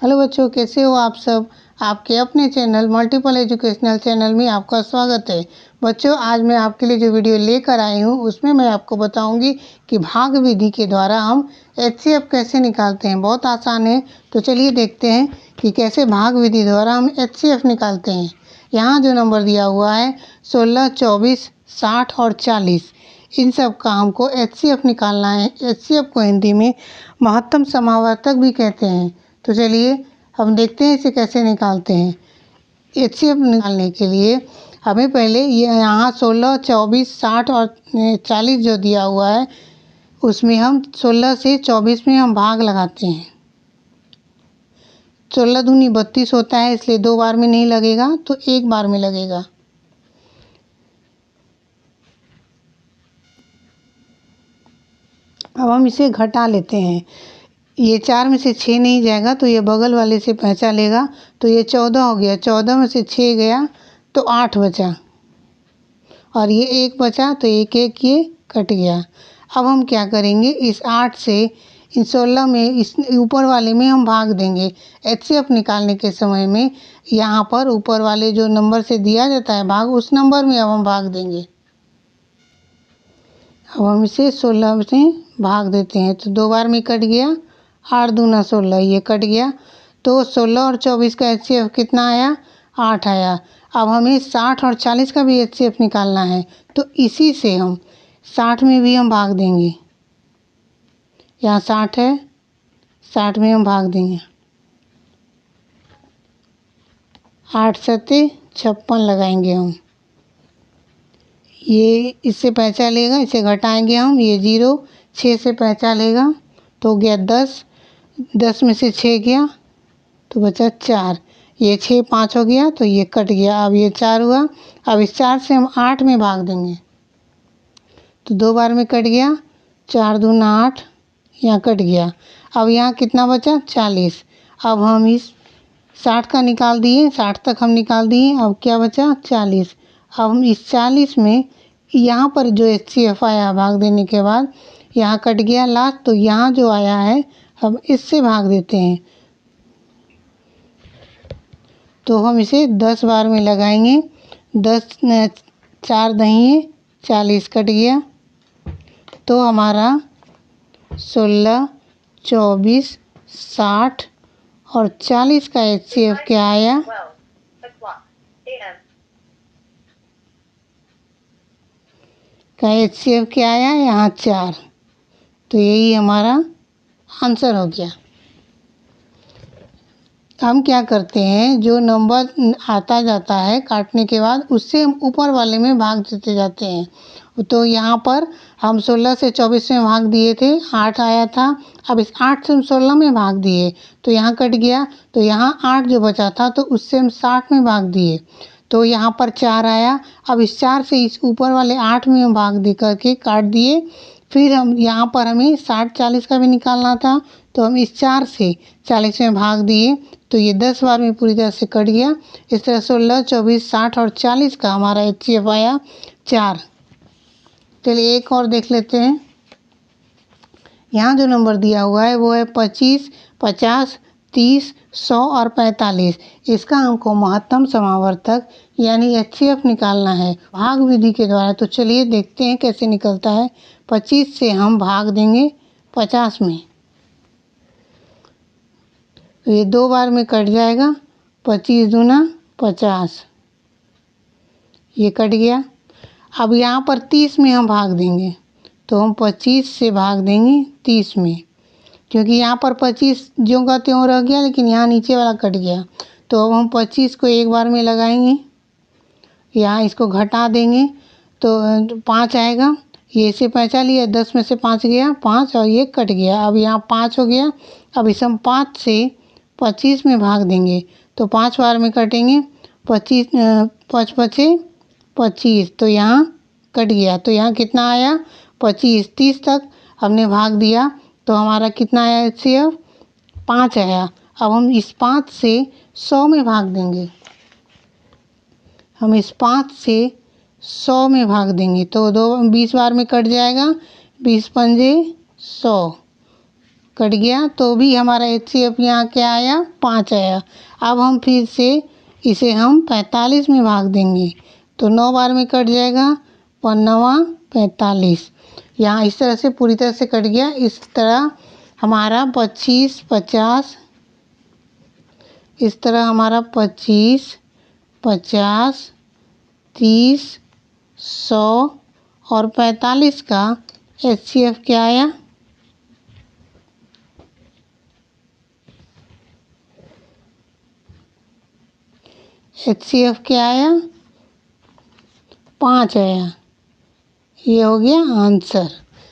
Hello बच्चों, कैसे हो आप सब। आपके अपने चैनल मल्टीपल एजुकेशनल चैनल में आपका स्वागत है। बच्चों, आज मैं आपके लिए जो वीडियो लेकर आई हूँ उसमें मैं आपको बताऊंगी कि भाग विधि के द्वारा हम एचसीएफ कैसे निकालते हैं। बहुत आसान है, तो चलिए देखते हैं कि कैसे भाग विधि द्वारा हम एचसीएफ निकालते हैं। यहाँ जो नंबर दिया हुआ है 16, 24, 60 और 40, इन सब का हमको एचसीएफ निकालना है। एचसीएफ को हिंदी में महत्तम समावर्तक भी कहते हैं। तो चलिए हम देखते हैं इसे कैसे निकालते हैं। एचसीएफ निकालने के लिए हमें पहले ये यहाँ 16, 24, 60 और 40 जो दिया हुआ है उसमें हम 16 से 24 में हम भाग लगाते हैं। 16 दूनी 32 होता है, इसलिए 2 बार में नहीं लगेगा, तो 1 बार में लगेगा। अब हम इसे घटा लेते हैं। ये 4 में से 6 नहीं जाएगा तो ये बगल वाले से पहचा लेगा, तो ये 14 हो गया। 14 में से 6 गया तो 8 बचा, और ये 1 बचा तो 1 1 ये कट गया। अब हम क्या करेंगे, इस 8 से इन 16 में इस ऊपर वाले में हम भाग देंगे। एचसीएफ निकालने के समय में यहाँ पर ऊपर वाले जो नंबर से दिया जाता है भाग, उस नंबर में अब हम भाग देंगे। अब हम इसे 16 से भाग देते हैं, तो 2 बार में कट गया। 8 दूना 16, ये कट गया। तो 16 और 24 का एचसीएफ कितना आया, 8 आया। अब हमें 60 और 40 का भी एचसीएफ निकालना है, तो इसी से हम 60 में भी हम भाग देंगे। यहाँ 60 है, 60 में हम भाग देंगे। 8 सत्ते 56 लगाएंगे हम। ये इससे पहचा लेगा, इसे घटाएंगे हम। ये 0 6 से पहचा लेगा तो गया 10। 10 में से 6 गया तो बचा 4। ये 6 5 हो गया तो ये कट गया। अब ये 4 हुआ। अब इस 4 से हम 8 में भाग देंगे, तो 2 बार में कट गया। 4 दूना 8, यहाँ कट गया। अब यहाँ कितना बचा, 40। अब हम इस 60 का निकाल दिए, 60 तक हम निकाल दिए। अब क्या बचा, 40। अब हम इस 40 में यहाँ पर जो एचसीएफ आया भाग देने के बाद, यहाँ कट गया लास्ट, तो यहाँ जो आया है हम इससे भाग देते हैं। तो हम इसे 10 बार में लगाएंगे। 10 4 दही 40 कट गया, तो हमारा 16, 24, 60 और 40 का एचसीएफ क्या आया, का एचसीएफ क्या आया, यहाँ 4। तो यही हमारा आंसर हो गया। हम क्या करते हैं, जो नंबर आता जाता है काटने के बाद उससे हम ऊपर वाले में भाग देते जाते हैं। तो यहाँ पर हम 16 से 24 में भाग दिए थे, 8 आया था। अब इस 8 से हम 16 में भाग दिए तो यहाँ कट गया, तो यहाँ 8 जो बचा था तो उससे हम 60 में भाग दिए, तो यहाँ पर 4 आया। अब इस 4 से इस ऊपर वाले 8 में हम भाग दे करके काट दिए। फिर हम यहाँ पर हमें 60 40 का भी निकालना था, तो हम इस 4 से 40 में भाग दिए, तो ये 10 बार में पूरी तरह से कट गया। इस तरह 16, 24, 60 और 40 का हमारा एचसीएफ आया 4। चलिए एक और देख लेते हैं। यहाँ जो नंबर दिया हुआ है वो है 25, 50, 30, 100 और 45। इसका हमको महत्तम समावर्तक यानी एचसीएफ निकालना है भाग विधि के द्वारा। तो चलिए देखते हैं कैसे निकलता है। 25 से हम भाग देंगे 50 में, तो ये 2 बार में कट जाएगा। 25 दूना 50, ये कट गया। अब यहाँ पर 30 में हम भाग देंगे, तो हम 25 से भाग देंगे 30 में, क्योंकि यहाँ पर 25 ज्यों का त्यों रह गया, लेकिन यहाँ नीचे वाला कट गया। तो अब हम 25 को 1 बार में लगाएंगे, यहाँ इसको घटा देंगे तो 5 आएगा। ये इसे पहचा लिया, 10 में से 5 गया 5, और ये कट गया। अब यहाँ 5 हो गया। अब इसे हम 5 से 25 में भाग देंगे, तो 5 बार में कटेंगे। 25 5 बचे 25, तो यहाँ कट गया। तो यहाँ कितना आया, 25। 30 तक हमने भाग दिया, तो हमारा कितना आया एचसीएफ, 5 आया। अब हम इस 5 से 100 में भाग देंगे। हम इस 5 से 100 में भाग देंगे, तो 20 बार में कट जाएगा। 20 पंजे 100, कट गया तो भी हमारा HCF यहाँ क्या आया 5 आया। अब हम फिर से इसे हम 45 में भाग देंगे तो 9 बार में कट जाएगा 5 45। यहाँ इस तरह से पूरी तरह से कट गया। इस तरह हमारा 25 50, इस तरह हमारा 25 50 30 100 और 45 का HCF क्या आया HCF क्या आया 5 आया। ये हो गया आंसर।